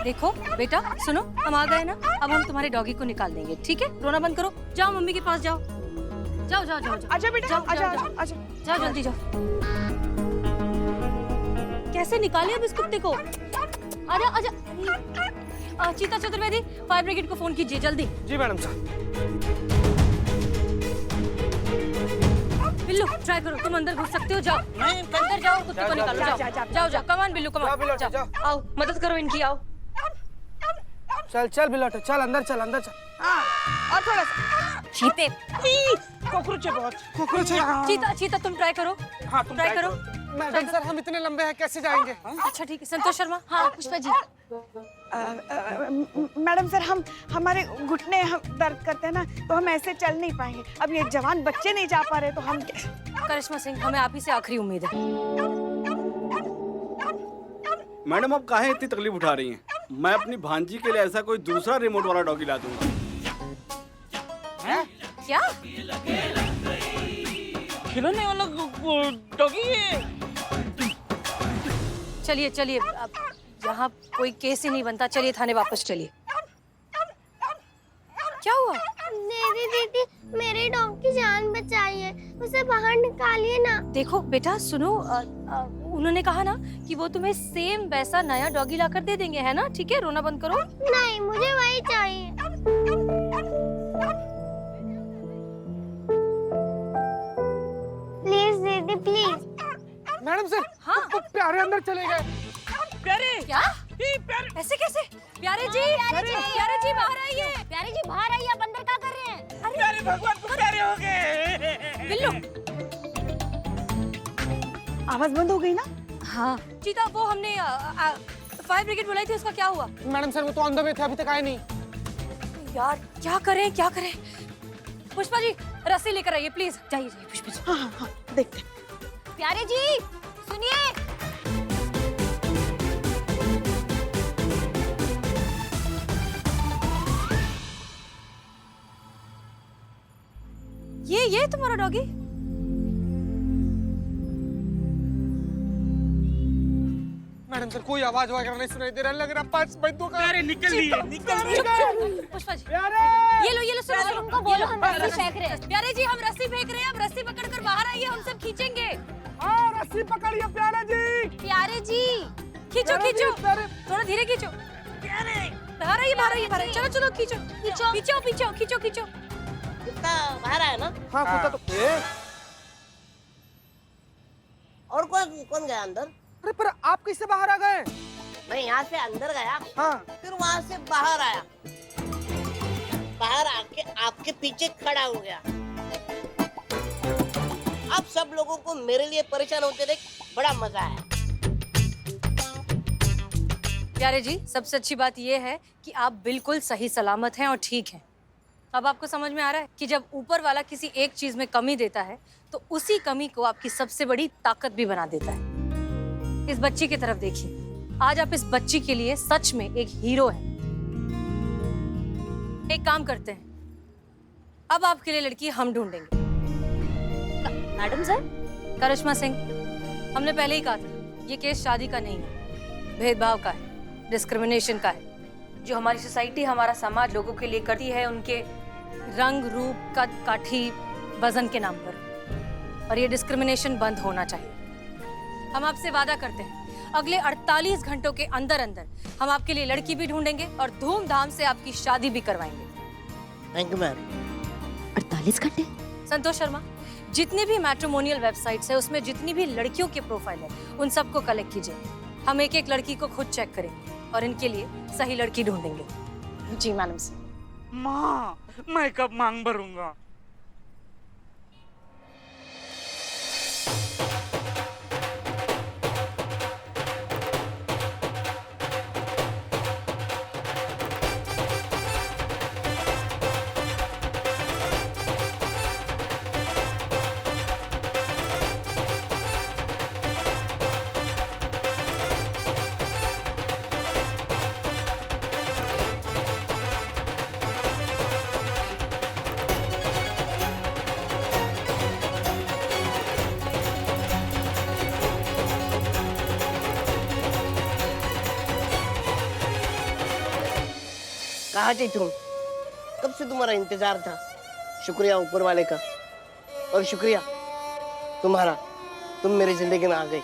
देखो बेटा सुनो, हम आ गए ना, अब हम तुम्हारे डॉगी को निकाल देंगे, ठीक है? रोना बंद करो, जाओ मम्मी के पास जाओ, जाओ जाओ जाओ जाओ। आजा बेटा, आजा आजा आजा। जाओ जल्दी जाओ। कैसे निकाले अब इस कुत्ते को? आजा आजा। चीता चतुर्वेदी, फायर ब्रिगेड को फोन कीजिए जल्दी। जी मैडम साहब। बिल्लू ट्राई करो, तुम अंदर घुस सकते हो, जाओ अंदर जाओ, कुत्ते को निकालो, जाओ जाओ जाओ, कमान बिल्लू कमान, जाओ आओ मदद करो इनकी, आओ। चल चल बिलोटो, चल अंदर चल, अंदर चल। और थोड़ा सा। चीते, कॉकरोच है बहुत, कॉकरोच है। चीता चीता तुम ट्राई करो। हाँ तुम ट्राई करो। मैडम सर हम इतने लंबे हैं कैसे जाएंगे? अच्छा ठीक है, संतोष शर्मा। हाँ पुष्पा जी। मैडम सर, हमारे घुटने दर्द करते हैं ना, तो हम ऐसे चल नहीं पाएंगे। अब ये जवान बच्चे नहीं जा पा रहे तो हम करिश्मा सिंह, हमें आप ही से आखिरी उम्मीद है। मैडम आप काहे इतनी तकलीफ उठा रही हैं? मैं अपनी भांजी के लिए ऐसा कोई दूसरा रिमोट वाला डॉगी ला दूंगा। क्या? खिलौने वाला डॉगी है। चलिए चलिए, अब यहाँ कोई केस ही नहीं बनता, चलिए थाने वापस चलिए। क्या हुआ? दीदी मेरे डॉग की जान बचाइए, उसे बाहर निकालिए ना। देखो बेटा सुनो, उन्होंने कहा ना कि वो तुम्हें सेम वैसा नया डॉगी लाकर दे देंगे, है ना? ठीक है, रोना बंद करो। नहीं, मुझे वही चाहिए। प्लीज दीदी प्लीज। मैडम सर हाँ वो प्यारे अंदर चले गए। प्यारे क्या? ऐसे कैसे? प्यारे जी बाहर आइए। प्यारे जी बाहर आइए, आप अंदर क्या कर रहे हैं? प्यारे भगवान को प्यारे हो गए। बिल्लू। आवाज बंद हो गई ना। हाँ चीता, वो हमने फायर ब्रिगेड बुलाई थी, उसका क्या हुआ? मैडम सर वो तो अंदर में थे, अभी तक आए नहीं। यार क्या करें क्या करें? पुष्पा जी रस्सी लेकर आइए प्लीज, जाइए जाइए पुष्पा जी। हाँ हाँ हाँ, देखते। प्यारे जी सुनिए। ये तुम्हारा डॉगी? मैडम सर कोई आवाज वगैरह नहीं सुनाई दे रहा, लग रहा पांच बंदूक का। अरे निकल लिए, पुष्पा जी प्यारे ये लो सुनो, उनको बोलो हम रस्सी फेंक रहे हैं। प्यारे जी हम रस्सी फेंक रहे हैं, आप रस्सी पकड़कर बाहर आइए, हम सब खींचेंगे। हाँ रस्सी पकड़िए प्यारे जी। प्यारे जी खींचो खींचो, थोड़ा धीरे खींचो। बाहर आइए, चलो चलो खींचो खींचो। कुत्ता बाहर आया ना? हाँ कुत्ता तो और कौन गया अंदर? अरे पर आप कैसे बाहर आ गए? मैं यहाँ से अंदर गया, हाँ फिर वहाँ से बाहर आया, बाहर आके आपके पीछे खड़ा हो गया। अब सब लोगों को मेरे लिए परेशान होते देख बड़ा मजा आया। प्यारे जी सबसे अच्छी बात यह है कि आप बिल्कुल सही सलामत हैं और ठीक हैं। अब आपको समझ में आ रहा है कि जब ऊपर वाला किसी एक चीज में कमी देता है तो उसी कमी को आपकी सबसे बड़ी ताकत भी बना देता है। इस बच्ची की तरफ देखिए, आज आप इस बच्ची के लिए सच में एक हीरो हैं। एक काम करते हैं, अब आपके लिए लड़की हम ढूंढेंगे। मैडम सर, करिश्मा सिंह, हमने पहले ही कहा था ये केस शादी का नहीं है, भेदभाव का है, डिस्क्रिमिनेशन का है। जो हमारी सोसाइटी, हमारा समाज लोगों के लिए करती है उनके रंग, रूप, कद, काठी, वजन के नाम पर, और ये डिस्क्रिमिनेशन बंद होना चाहिए। हम आपसे वादा करते हैं अगले 48 घंटों के अंदर अंदर हम आपके लिए लड़की भी ढूंढेंगे और धूमधाम से आपकी शादी भी करवाएंगे। Thank you ma'am. 48 घंटे? संतोष शर्मा, जितनी भी मैट्रिमोनियल वेबसाइट्स है उसमें जितनी भी लड़कियों के प्रोफाइल है उन सबको कलेक्ट कीजिए। हम एक एक लड़की को खुद चेक करेंगे और इनके लिए सही लड़की ढूंढेंगे। जी मैडम सर। माँ मैं कब मांग भरूंगा? कहाँ थे तुम? कब से तुम्हारा इंतजार था। शुक्रिया ऊपर वाले का, और शुक्रिया तुम्हारा, तुम मेरी जिंदगी में आ गई।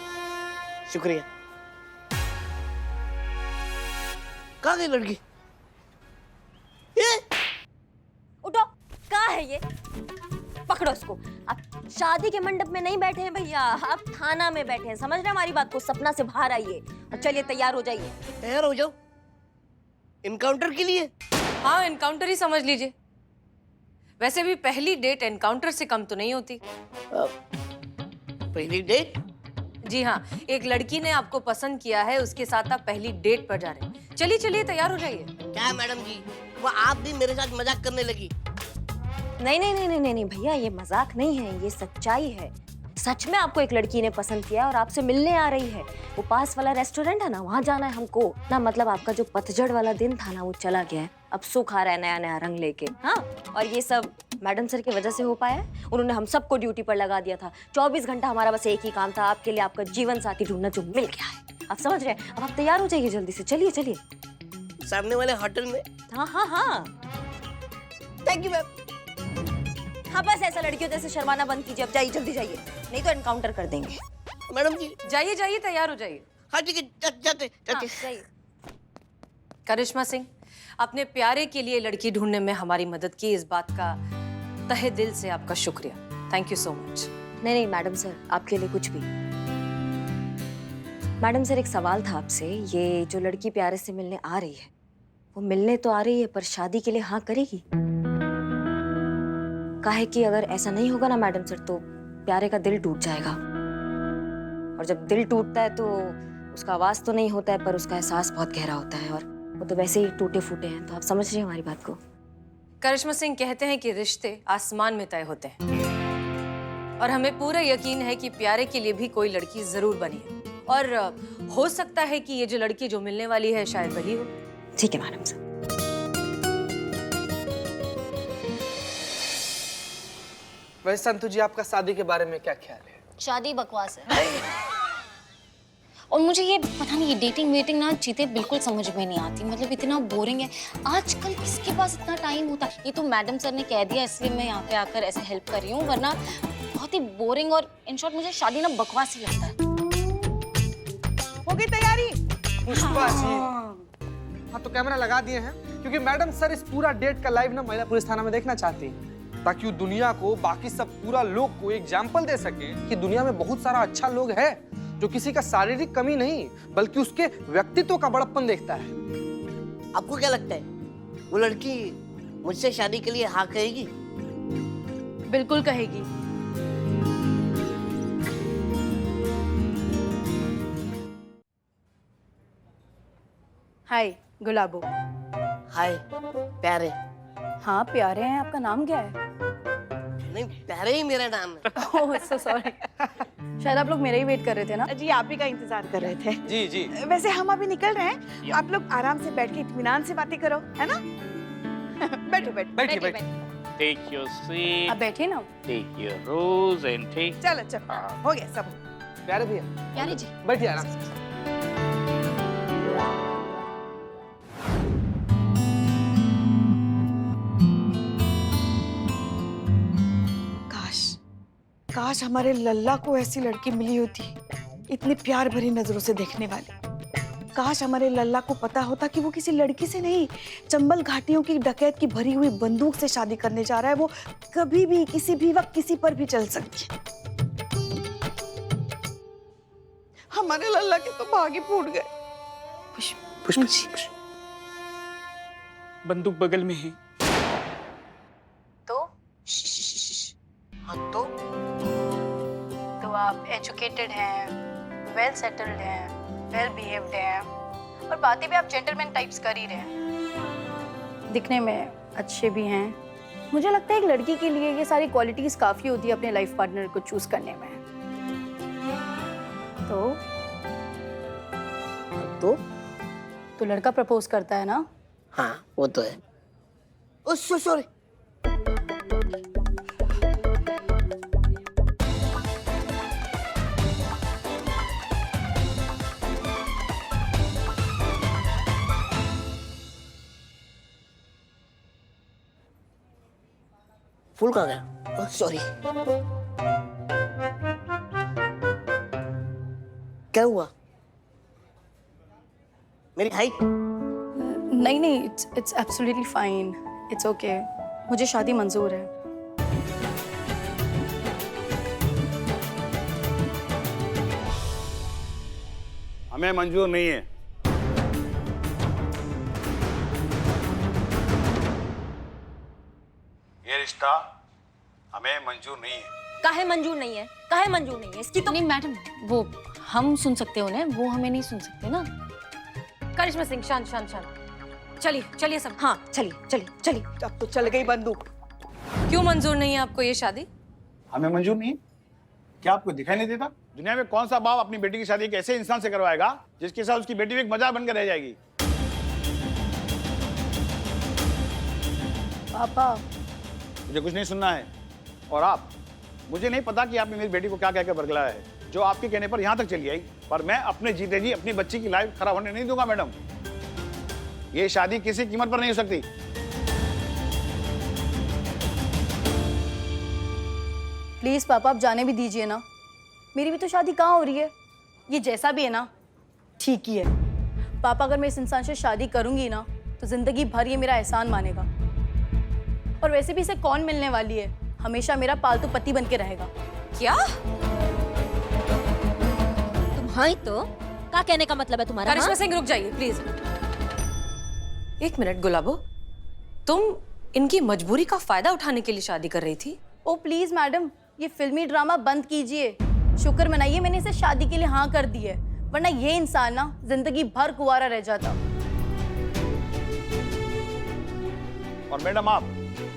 शुक्रिया। कहाँ गई लड़की? ये उठो, कहाँ है ये? पकड़ो इसको। आप शादी के मंडप में नहीं बैठे हैं भैया, आप थाना में बैठे हैं। समझ रहे हैं हमारी बात को? सपना से बाहर आइए और चलिए तैयार हो जाइए। तैयार हो जाओ इनकाउंटर के लिए? हाँ, एनकाउंटर ही समझ लीजिए। वैसे भी पहली डेट एनकाउंटर से कम तो नहीं होती। पहली डेट? जी हाँ, एक लड़की ने आपको पसंद किया है, उसके साथ आप पहली डेट पर जा रहे हैं। चलिए चलिए तैयार हो जाइए। क्या मैडम जी, वो आप भी मेरे साथ मजाक करने लगी? नहीं नहीं नहीं नहीं नहीं भैया, ये मजाक नहीं है, ये सच्चाई है। सच में आपको एक लड़की ने पसंद किया और आपसे मिलने आ रही है। वो पास वाला रेस्टोरेंट है ना, वहाँ जाना है हमको ना। मतलब आपका जो पतझड़ वाला दिन था ना, वो चला गया है। अब सुख आ रहा है नया नया रंग लेके। हाँ, और ये सब मैडम सर की वजह से हो पाया है। उन्होंने हम सबको ड्यूटी पर लगा दिया था। 24 घंटा हमारा बस एक ही काम था, आपके लिए आपका जीवन साथी ढूंढना, जो मिल गया है। आप समझ रहे हैं? अब आप तैयार हो जाइए जल्दी से। चलिए चलिए। सामने वाले होटल में? हाँ हाँ हाँ। Thank you ma'am. हाँ, बस ऐसा लड़कियों जैसे शर्माना बंद कीजिए। अब जाइए, जल्दी जाइए, नहीं तो एनकाउंटर कर देंगे। मैडम जी जाइए जाइए, तैयार हो जाइए। हाँ ठीक है, जाते हाँ, जाते। जाइए। करिश्मा सिंह, अपने प्यारे के लिए लड़की ढूंढने में हमारी मदद की, इस बात का तहे दिल से आपका शुक्रिया। Thank you so much. नहीं नहीं मैडम सर, आपके लिए कुछ भी। मैडम सर, एक सवाल था आपसे। ये जो लड़की प्यारे से मिलने आ रही है, वो मिलने तो आ रही है, पर शादी के लिए हाँ करेगी? काहे कि अगर ऐसा नहीं होगा ना मैडम सर, तो प्यारे का दिल टूट जाएगा। और जब दिल टूटता है तो उसका आवाज तो नहीं होता है, पर उसका एहसास बहुत गहरा होता है। और वो तो वैसे ही टूटे फूटे हैं। तो आप समझ रही हैं हमारी बात को? करिश्मा सिंह कहते हैं कि रिश्ते आसमान में तय होते हैं, और हमें पूरा यकीन है कि प्यारे के लिए भी कोई लड़की जरूर बनी है। और हो सकता है कि ये जो लड़की जो मिलने वाली है शायद वही हो। ठीक है मैडम सर। वैसे संतु जी, आपका शादी के बारे में क्या ख्याल है? शादी बकवास है। और मुझे ये पता नहीं, ये डेटिंग वेटिंग ना चीतें बिल्कुल समझ में नहीं आती। मतलब इतना बोरिंग है। आजकल किसके पास इतना टाइम होता है? ये तो मैडम सर ने कह दिया, इसलिए मैं यहाँ पे आकर ऐसे हेल्प कर रही हूँ, वरना बहुत ही बोरिंग और इन शॉर्ट मुझे शादी ना बकवास ही लगता है। हो गई तैयारी? पुष्पा जी, हाँ तो कैमरा लगा दिए हैं, क्योंकि मैडम सर इस पूरा डेट का लाइव ना महिला पुलिस थाना में देखना चाहती हैं, ताकि वो दुनिया को, बाकी सब पूरा लोग को एग्जाम्पल दे सके कि दुनिया में बहुत सारा अच्छा लोग है जो किसी का शारीरिक कमी नहीं बल्कि उसके व्यक्तित्व का बड़प्पन देखता है। आपको क्या लगता है वो लड़की मुझसे शादी के लिए हाँ कहेगी? बिल्कुल कहेगी। हाय गुलाबो। हाय प्यारे। हाँ प्यारे हैं। आपका नाम क्या है? नहीं, प्यारे ही मेरा नाम है। ओह सो सॉरी। शायद आप लोग मेरा ही वेट कर रहे थे ना? जी आप ही का इंतजार कर रहे थे। जी जी। वैसे हम अभी निकल रहे हैं, आप लोग आराम से बैठ के इत्मीनान से बातें करो, है ना? बैठो बैठो। बैठिए बैठिए। Take your seat. अब बैठिए ना। Take your rose and take. चलो चलो, हो गया सब। प्यारे भैया, प्यारे जी, बैठिए आराम से। काश हमारे लल्ला को ऐसी लड़की मिली होती, इतनी प्यार भरी नजरों से देखने वाली। काश हमारे लल्ला को पता होता कि वो किसी लड़की से नहीं, चंबल घाटियों की डकैत की भरी हुई बंदूक से शादी करने जा रहा है। वो कभी भी, किसी भी वक्त, किसी पर भी चल सकती है। हमारे लल्ला के तो भाग ही फूट गए। पुष्पा जी, बंदूक बगल में है। तो हाँ तो आप एजुकेटेड हैं, वेल सेटल्ड हैं, वेल बिहेव्ड हैं, और बातें भी आप जेंटलमैन टाइप्स कर ही रहे हैं। दिखने में अच्छे भी हैं। मुझे लगता है एक लड़की के लिए ये सारी क्वालिटीज काफी होती है अपने लाइफ पार्टनर को चूज करने में। तो लड़का प्रपोज करता है ना? हाँ वो तो है। ओ सॉरी। फूल कहाँ गया? सॉरी। क्या हुआ? मेरी हाइट? नहीं नहीं, it's absolutely fine, it's okay. मुझे शादी मंजूर है। हमें मंजूर नहीं है। ये रिश्ता हमें मंजूर नहीं है। काहे मंजूर नहीं है? काहे मंजूर नहीं है? इसकी तो नहीं मैडम, वो हम सुन सकते हो उन्हें, वो हमें नहीं सुन सकते ना। करिश्मा सिंह, शांत शांत शांत। चलिए चलिए सब। हाँ चलिए चलिए चलिए। अब तो चल गई बंदूक। क्यों मंजूर नहीं है आपको ये शादी? हमें मंजूर नहीं है? क्या आपको दिखाई नहीं देता? दुनिया में कौन सा बाप अपनी बेटी की शादी एक ऐसे इंसान से करवाएगा जिसके साथ उसकी बेटी भी एक मजाक बनकर रह जाएगी? पापा, मुझे कुछ नहीं सुनना है। और आप, मुझे नहीं पता कि आपने मेरी बेटी को क्या कहकर बरगलाया है, जो आपके कहने पर यहाँ तक चली आई, पर मैं अपने जीते जी अपनी बच्ची की लाइफ खराब होने नहीं दूंगा मैडम। ये शादी किसी कीमत पर नहीं हो सकती। प्लीज पापा, आप जाने भी दीजिए ना। मेरी भी तो शादी कहाँ हो रही है? ये जैसा भी है ना, ठीक ही है। पापा, अगर मैं इस इंसान से शादी करूंगी ना, तो जिंदगी भर ये मेरा एहसान मानेगा। और वैसे भी इसे कौन मिलने वाली है? हमेशा मेरा पालतू पति बन के रहेगा। क्या? तुम्हारी तो क्या कहने का मतलब है तुम्हारा? करिश्मा हाँ? सिंह रुक जाइए प्लीज। एक मिनट गुलाबो, तुम इनकी मजबूरी का फायदा उठाने के लिए शादी कर रही थी? ओ प्लीज मैडम, ये फिल्मी ड्रामा बंद कीजिए। शुक्र मनाइए मैंने इसे शादी के लिए हाँ कर दी है, वरना ये इंसान ना जिंदगी भर कुंवारा रह जाता। और मैडम, आप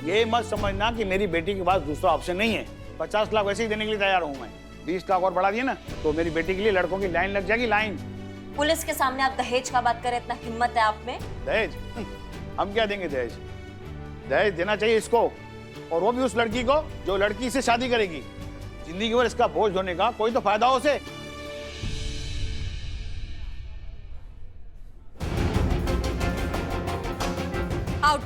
ये मत समझना कि मेरी बेटी के पास दूसरा ऑप्शन नहीं है। 50 लाख वैसे ही देने के लिए तैयार हूँ मैं। 20 लाख और बढ़ा दिए ना, तो मेरी बेटी के लिए लड़कों की लाइन लग जाएगी, लाइन। पुलिस के सामने आप दहेज का बात करें, इतना हिम्मत है आप में? दहेज? हम क्या देंगे दहेज? दहेज देना चाहिए इसको, और वो भी उस लड़की को जो लड़की से शादी करेगी। जिंदगी भर इसका बोझ ढोने का कोई तो फायदा हो उसे। आउट,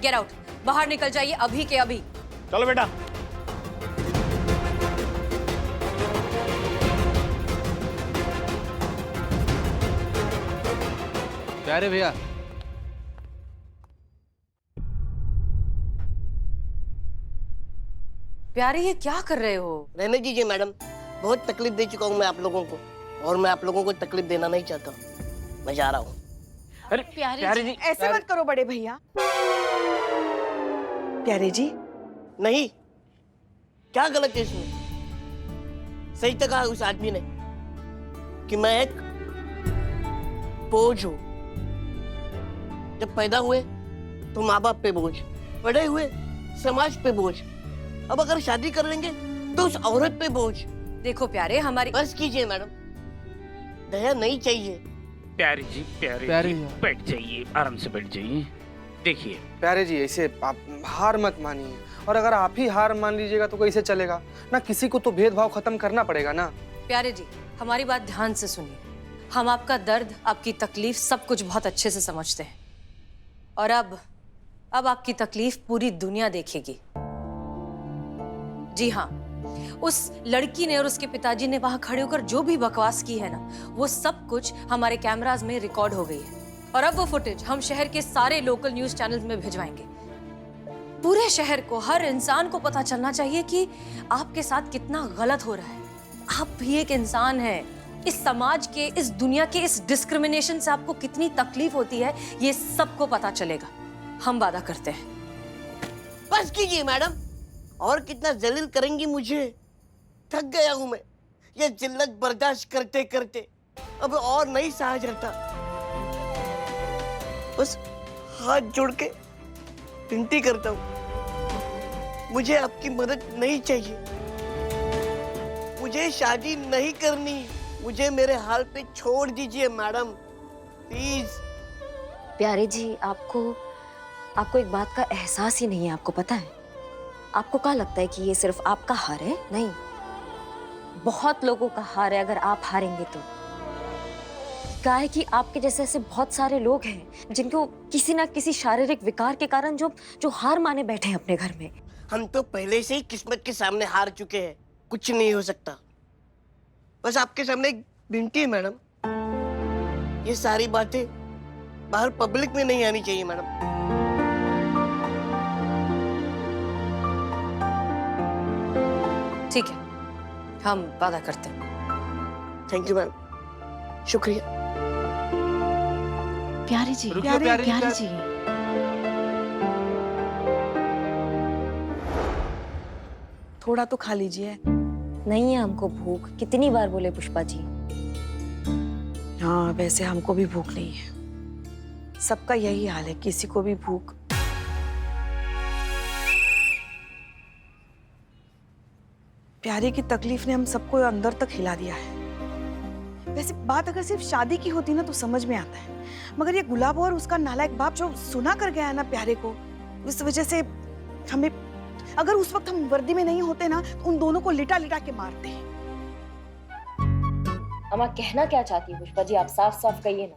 गेट आउट, बाहर निकल जाइए अभी के अभी। चलो बेटा। प्यारे भैया, प्यारे ये क्या कर रहे हो? रहने दीजिए मैडम, बहुत तकलीफ दे चुका हूँ मैं आप लोगों को, और मैं आप लोगों को तकलीफ देना नहीं चाहता। मैं जा रहा हूँ। अरे प्यारे जी, ऐसे मत करो बड़े भैया। प्यारे जी, नहीं, क्या गलत है इसमें? सही तो कहा उस आदमी ने कि मैं एक बोझ हूं। जब पैदा हुए तो माँ बाप पे बोझ, बड़े हुए समाज पे बोझ, अब अगर शादी कर लेंगे तो उस औरत पे बोझ। देखो प्यारे, हमारी बस कीजिए मैडम, दया नहीं चाहिए। प्यारे जी, प्यारे प्यारे जी, जी। बैठ जाइए, आराम से बैठ जाइए। देखिए प्यारे जी, ऐसे आप हार मत मानिए, और अगर आप ही हार मान लीजिएगा तो कैसे चलेगा ना? किसी को तो भेदभाव खत्म करना पड़ेगा ना। प्यारे जी, हमारी बात ध्यान से सुनिए। हम आपका दर्द, आपकी तकलीफ सब कुछ बहुत अच्छे से समझते हैं, और अब आपकी तकलीफ पूरी दुनिया देखेगी। जी हाँ, उस लड़की ने और उसके पिताजी ने वहां खड़े होकर जो भी बकवास की है ना, वो सब कुछ हमारे कैमरास में रिकॉर्ड हो गई है, और अब वो फुटेज हम शहर के सारे लोकल न्यूज चैनल्स में भिजवाएंगे। पूरे शहर को, हर इंसान को पता चलना चाहिए कि आपके साथ कितना गलत हो रहा है। आप भी एक इंसान हैं। इस समाज के, इस दुनिया के, इस डिस्क्रिमिनेशन से आपको कितनी तकलीफ होती है, ये सबको पता चलेगा। हम वादा करते हैं। बस कीजिए मैडम, और कितना जलील करेंगी मुझे? थक गया हूं मैं ये जिल्लत बर्दाश्त करते करते, अब और नहीं सहा जाता। बस हाथ जोड़ के विनती करता हूं, मुझे आपकी मदद नहीं चाहिए, मुझे शादी नहीं करनी, मुझे मेरे हाल पे छोड़ दीजिए मैडम, प्लीज। प्यारे जी, आपको एक बात का एहसास ही नहीं है, आपको पता है? आपको क्या लगता है कि ये सिर्फ आपका हार है? नहीं, बहुत लोगों का हार है अगर आप हारेंगे तो। क्या है कि आपके जैसे ऐसे बहुत सारे लोग हैं जिनको किसी ना किसी शारीरिक विकार के कारण जो हार माने बैठे हैं अपने घर में। हम तो पहले से ही किस्मत के सामने हार चुके हैं, कुछ नहीं हो सकता। बस आपके सामने एक विनती है मैडम, ये सारी बातें बाहर पब्लिक में नहीं आनी चाहिए मैडम। ठीक है, हम वादा करते हैं। थैंक यू मैम, शुक्रिया। प्यारी जी, रुकिए, प्यारी जी। थोड़ा तो खा लीजिए। नहीं है हमको भूख, कितनी बार बोले पुष्पा जी। हाँ, वैसे हमको भी भूख नहीं है। सबका यही हाल है, किसी को भी भूख। प्यारे की तकलीफ ने हम सबको अंदर तक हिला दिया है। वैसे बात अगर सिर्फ शादी की होती ना तो समझ में आता है, मगर ये गुलाब और उसका नालायक बाप जो सुना कर गया है ना प्यारे को, उस वजह से हमें, अगर उस वक्त हम वर्दी में नहीं होते ना तो उन दोनों को लिटा लिटा के मारते हैं। अम्मा कहना क्या चाहती है पुष्पा जी, आप साफ साफ कहिए ना।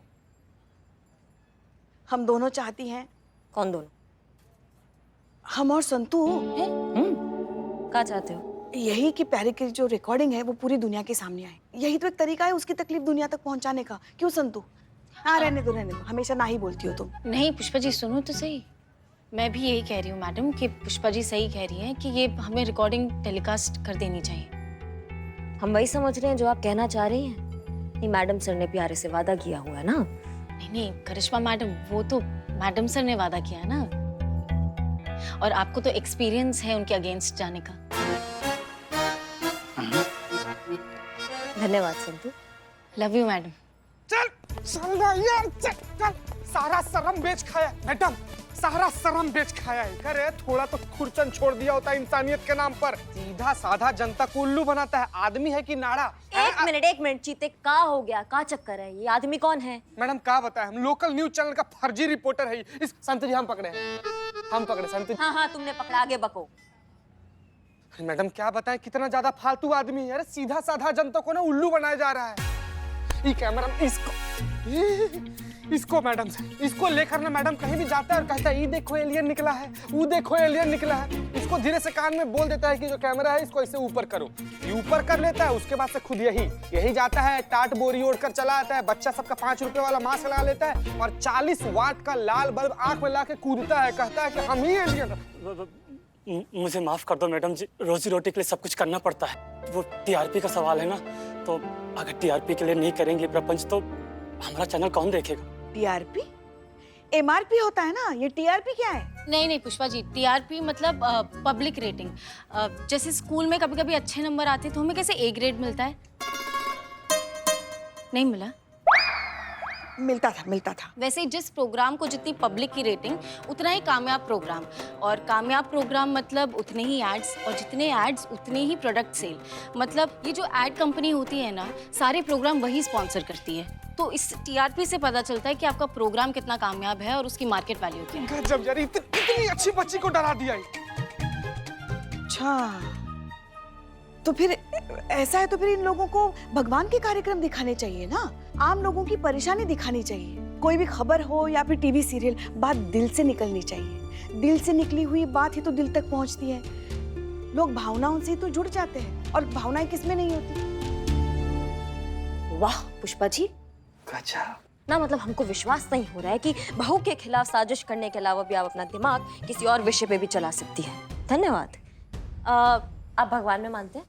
हम दोनों चाहती हैं, कौन दोनों? हम और संतू, क्या चाहते हो? यही कि प्यारे की जो रिकॉर्डिंग है वो पूरी दुनिया के सामने आए। यही तो एक तरीका है उसकी तकलीफ दुनिया तक पहुंचाने का। क्यों संतू? हाँ, रहने दो, हमेशा ना ही बोलती हो तुम। नहीं पुष्पा जी सुनो तो सही, मैं भी यही कह रही हूँ मैडम कि पुष्पा जी सही कह रही हैं कि ये हमें रिकॉर्डिंग टेलीकास्ट कर देनी चाहिए। हम वही समझ रहे हैं जो आप कहना चाह रही हैं। नहीं, मैडम सर ने प्यारे से वादा किया हुआ है ना। नहीं करिश्मा मैडम, वो तो मैडम सर ने वादा किया है ना, और आपको तो एक्सपीरियंस है उनके अगेंस्ट जाने का। धन्यवाद संतू। Love you madam. चल चल ना यार, चल चल, सारा शर्म बेच खाया मैडम, सारा शर्म बेच खाया है। अरे थोड़ा तो खुरचन छोड़ दिया होता इंसानियत के नाम पर। सीधा साधा जनता को उल्लू बनाता है। आदमी है कि नाड़ा? एक मिनट चीते, का हो गया? का चक्कर है? ये आदमी कौन है? मैडम क्या बताएं, हम लोकल न्यूज चैनल का फर्जी रिपोर्टर है। इस संत जी हम पकड़े हैं, हम पकड़े संत जी। हाँ तुमने पकड़ा, आगे बको। मैडम क्या बताएं, कितना ज्यादा फालतू आदमी है। अरे सीधा साधा जनता को ना उल्लू बनाया जा रहा है। ये कैमरा इसको मैडम इसको लेकर ना मैडम कहीं भी जाता है और कहता है ये देखो एलियन निकला है, वो देखो एलियन निकला है। इसको धीरे से कान में बोल देता है कि जो कैमरा है इसको ऐसे ऊपर करो। ये ऊपर कर लेता है, उसके बाद से खुद यही जाता है, टाट बोरी ओढ़कर चला आता है। बच्चा सबका 5 रुपए वाला मास्क लगा लेता है और 40 वाट का लाल बल्ब आंख में ला के कूदता है, कहता है कि हम ही एलियन। मुझे माफ कर दो मैडम जी, रोजी रोटी के लिए सब कुछ करना पड़ता है। वो टीआरपी का सवाल है ना, तो अगर टीआरपी के लिए नहीं करेंगे प्रपंच तो हमारा चैनल कौन देखेगा? टीआरपी? एमआरपी होता है ना, ये टीआरपी क्या है? नहीं पुष्पा जी, टीआरपी मतलब पब्लिक रेटिंग। जैसे स्कूल में कभी कभी अच्छे नंबर आते तो हमें कैसे ए ग्रेड मिलता है, नहीं मिला? मिलता था। वैसे ही जिस प्रोग्राम को जितनी पब्लिक की रेटिंग उतना ही कामयाब प्रोग्राम, और कामयाब प्रोग्राम मतलब उतने ही एड्स, और जितने एड्स उतने ही प्रोडक्ट सेल। मतलब ये जो एड कंपनी होती है ना, सारे प्रोग्राम वही स्पॉन्सर करती है। तो इस टीआरपी से पता चलता है कि आपका प्रोग्राम कितना कामयाब है और उसकी मार्केट वैल्यू क्या है। गजब यार, इतनी अच्छी बच्ची को डरा दिया। अच्छा, तो फिर ऐसा है तो फिर इन लोगों को भगवान के कार्यक्रम दिखाने चाहिए ना, आम लोगों की परेशानी दिखानी चाहिए। कोई भी खबर हो या फिर टीवी सीरियल, बात दिल से निकलनी चाहिए। दिल से निकली हुई बात ही तो दिल तक पहुंचती है। लोग भावनाओं से तो जुड़ जाते हैं, और भावनाएं किसमें नहीं होती। वाह पुष्पा जी, ना मतलब हमको विश्वास नहीं हो रहा है कि बहू के खिलाफ साजिश करने के अलावा भी आप अपना दिमाग किसी और विषय पे भी चला सकती है। धन्यवाद। आप भगवान में मानते हैं?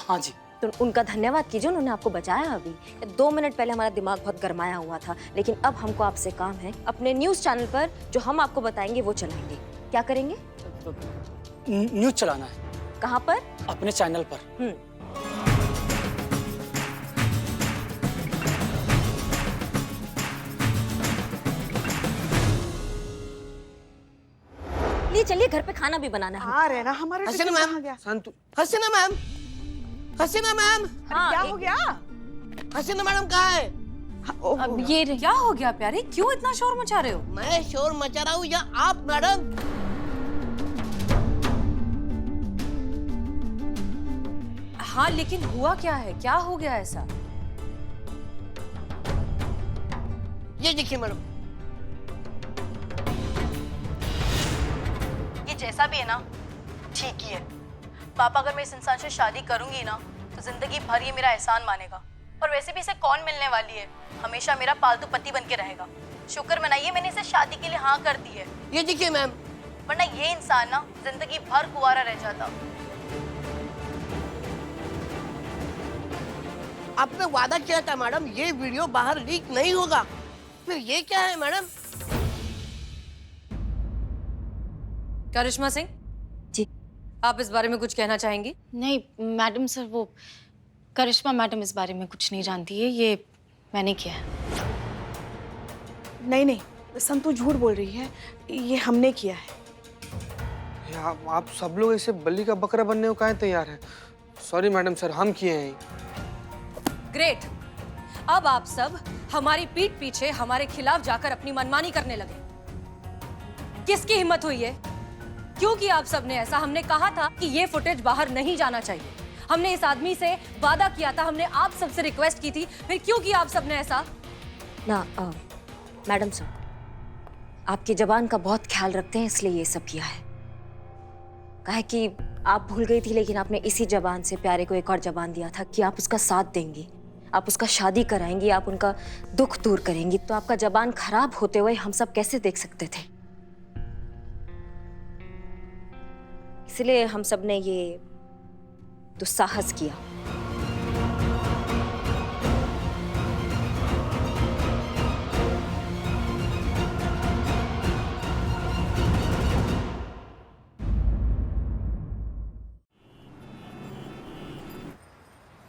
हाँ जी। तो उनका धन्यवाद कीजिए, उन्होंने आपको बचाया। अभी 2 मिनट पहले हमारा दिमाग बहुत गरमाया हुआ था, लेकिन अब हमको आपसे काम है। अपने न्यूज चैनल पर जो हम आपको बताएंगे वो चलाएंगे। क्या करेंगे? न्यूज चलाना है। कहाँ पर? अपने चैनल पर। चलिए घर पे खाना भी बनाना है। आ रहे ना हमारे। हसीना मैम, संतु, हसीना मैम, हसीना मैम, क्या हो गया? हसीना मैडम कहाँ है? अब ये क्या हो गया प्यारे, क्यों इतना शोर मचा रहे हो? मैं शोर मचा रहा हूँ या आप मैडम? हाँ लेकिन हुआ क्या है, क्या हो गया ऐसा? ये देखिए मैडम, ये जैसा भी है ना ठीक ही है। पापा अगर मैं इस इंसान से शादी करूंगी ना तो जिंदगी भर ये मेरा एहसान मानेगा। और वैसे भी इसे कौन मिलने वाली है, हमेशा मेरा पालतू पति बन के रहेगा। शुक्र मनाइए मैंने इसे शादी के लिए हाँ कर दी है। ये देखिए मैम, वरना ये इंसान ना जिंदगी भर कुंवारा रह जाता। आपने वादा किया था मैडम ये वीडियो बाहर लीक नहीं होगा, फिर ये क्या है मैडम? करिश्मा सिंह जी, आप इस बारे में कुछ कहना चाहेंगी? नहीं मैडम सर, वो करिश्मा मैडम इस बारे में कुछ नहीं जानती है, ये मैंने किया है। नहीं नहीं संतू झूठ बोल रही है, ये हमने किया है। आप सब लोग ऐसे बल्ली का बकरा बनने को काहे तैयार हैं? सॉरी मैडम सर, हम किए हैं। ग्रेट। अब आप सब हमारी पीठ पीछे हमारे खिलाफ जाकर अपनी मनमानी करने लगे। किसकी हिम्मत हुई है? क्यों किया आप सब ने ऐसा? हमने कहा था कि ये फुटेज बाहर नहीं जाना चाहिए। हमने इस आदमी से वादा किया था, हमने आप सबसे रिक्वेस्ट की थी, फिर क्यों किया आप सबने ऐसा? ना मैडम सर, आपकी जबान का बहुत ख्याल रखते हैं इसलिए ये सब किया है। कहा कि आप भूल गई थी लेकिन आपने इसी जबान से प्यारे को एक और जबान दिया था कि आप उसका साथ देंगी, आप उसका शादी कराएंगी, आप उनका दुख दूर करेंगी। तो आपका जबान खराब होते हुए हम सब कैसे देख सकते थे? इसलिए हम सब ने ये दुस्साहस किया।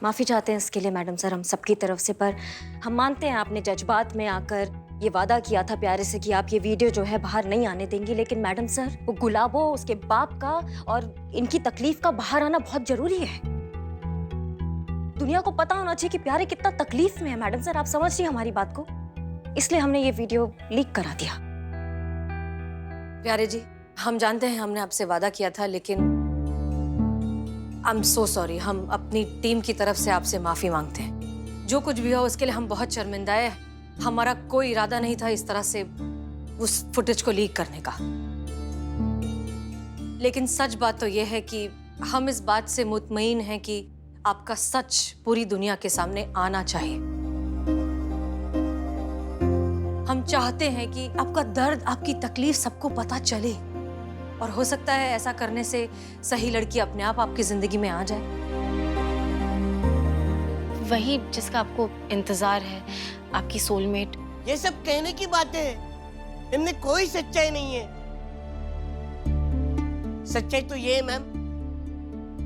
माफी चाहते हैं इसके लिए मैडम सर हम सबकी तरफ से, पर हम मानते हैं आपने जज्बात में आकर ये वादा किया था प्यारे से कि आप ये वीडियो जो है बाहर नहीं आने देंगी। लेकिन मैडम सर, वो गुलाबो, उसके बाप का और इनकी तकलीफ का बाहर आना बहुत जरूरी है। दुनिया को पता होना चाहिए कि प्यारे कितना तकलीफ में है। मैडम सर, आप समझ रही हैं हमारी बात को, इसलिए हमने ये वीडियो लीक करा दिया। प्यारे जी, हम जानते हैं हमने आपसे वादा किया था, लेकिन आई एम सो सॉरी। हम अपनी टीम की तरफ से आपसे माफी मांगते हैं। जो कुछ भी हो उसके लिए हम बहुत शर्मिंदा है। हमारा कोई इरादा नहीं था इस तरह से उस फुटेज को लीक करने का। लेकिन सच बात तो यह है कि हम इस बात से मुतमईन हैं कि आपका सच पूरी दुनिया के सामने आना चाहिए। हम चाहते हैं कि आपका दर्द, आपकी तकलीफ सबको पता चले, और हो सकता है ऐसा करने से सही लड़की अपने आप आपकी जिंदगी में आ जाए। वही जिसका आपको इंतजार है, आपकी सोलमेट। ये सब कहने की बातें हैं, इनमें कोई सच्चाई नहीं है। सच्चाई तो ये है मैम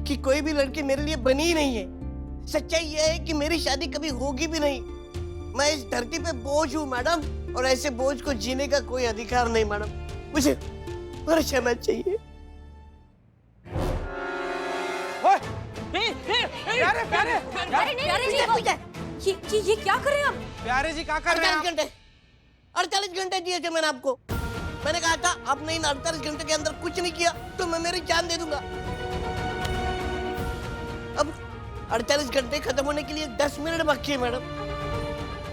कि कोई भी लड़की मेरे लिए बनी ही नहीं है। सच्चाई ये है कि मेरी शादी कभी होगी भी नहीं। मैं इस धरती पे बोझ हूँ मैडम, और ऐसे बोझ को जीने का कोई अधिकार नहीं मैडम। मुझे मर जाना चाहिए। प्यारे प्यारे ये क्या कर रहे हैं आप? प्यारे जी क्या कर रहे हैं? 48 घंटे दिए थे मैंने आपको। मैंने कहा था आपने इन 48 घंटे के अंदर कुछ नहीं किया तो मैं मेरी जान दे दूंगा। अब 48 घंटे खत्म होने के लिए 10 मिनट बाकी है मैडम।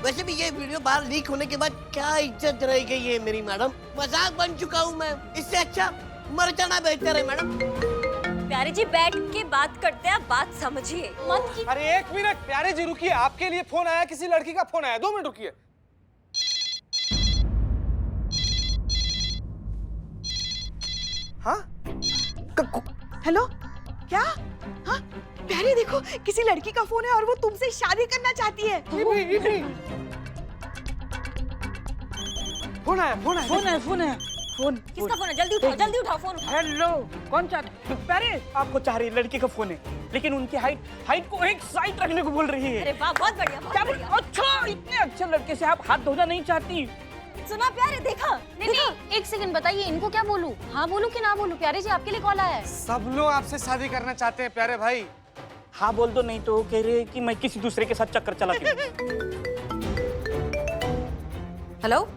वैसे भी ये वीडियो बाहर लीक होने के बाद क्या इज्जत रह गई है मेरी मैडम। मजाक बन चुका हूँ मैं, इससे अच्छा मर जाना बेहतर है मैडम। प्यारे जी बैठ के बात करते हैं, बात समझिए मत की। अरे एक मिनट प्यारे जी रुकिए, आपके लिए फोन आया, किसी लड़की का फोन आया। 2 मिनट रुकिए। हाँ हेलो, क्या? हाँ प्यारे, देखो किसी लड़की का फोन है और वो तुमसे शादी करना चाहती है। फोन आया। फोन किसका फोन है? जल्दी उठाओ फोन। हेलो, कौन चाहता? प्यारे आपको चाह रही है, लड़के का फोन है, लेकिन उनकी हाइट को एक साइड रखने को बोल रही है। अरे वाह, बहुत बढ़िया, बहुत बढ़िया। अच्छा, इतने अच्छे लड़के से आप हाथ धोना नहीं चाहती? सुना प्यारे, देखा? नहीं, एक सेकंड बताइए, इनको क्या बोलूं? हाँ बोलूं कि ना बोलूं? प्यारे जी आपके लिए कॉल आया है। सब लोग आपसे शादी करना चाहते हैं प्यारे भाई। हाँ बोल दो, नहीं तो वो कह रहे हैं कि मैं किसी दूसरे के साथ चक्कर चलाती हूँ। हेलो,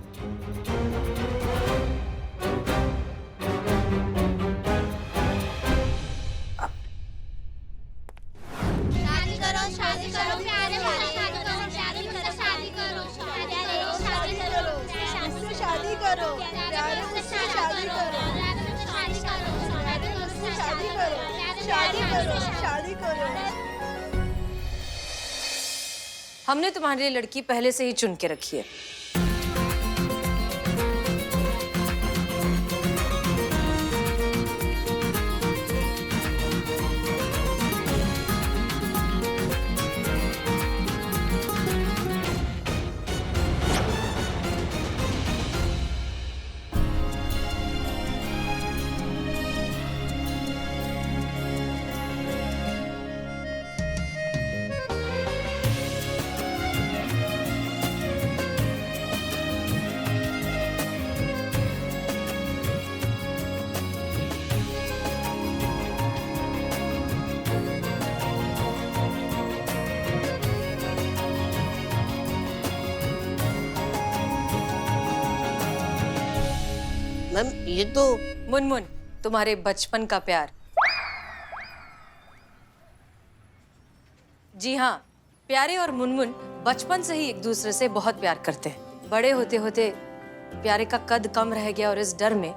शादी करो प्यारे भाई, शादी करो शादी करो शादी करो शादी करो प्यारे से शादी करो। हमने तुम्हारे लिए लड़की पहले से ही चुन के रखी है। मैम ये तो मुनमुन, तुम्हारे बचपन का प्यार। जी हाँ, प्यारे और मुनमुन बचपन से ही एक दूसरे से बहुत प्यार करते हैं। बड़े होते होते प्यारे का कद कम रह गया और इस डर में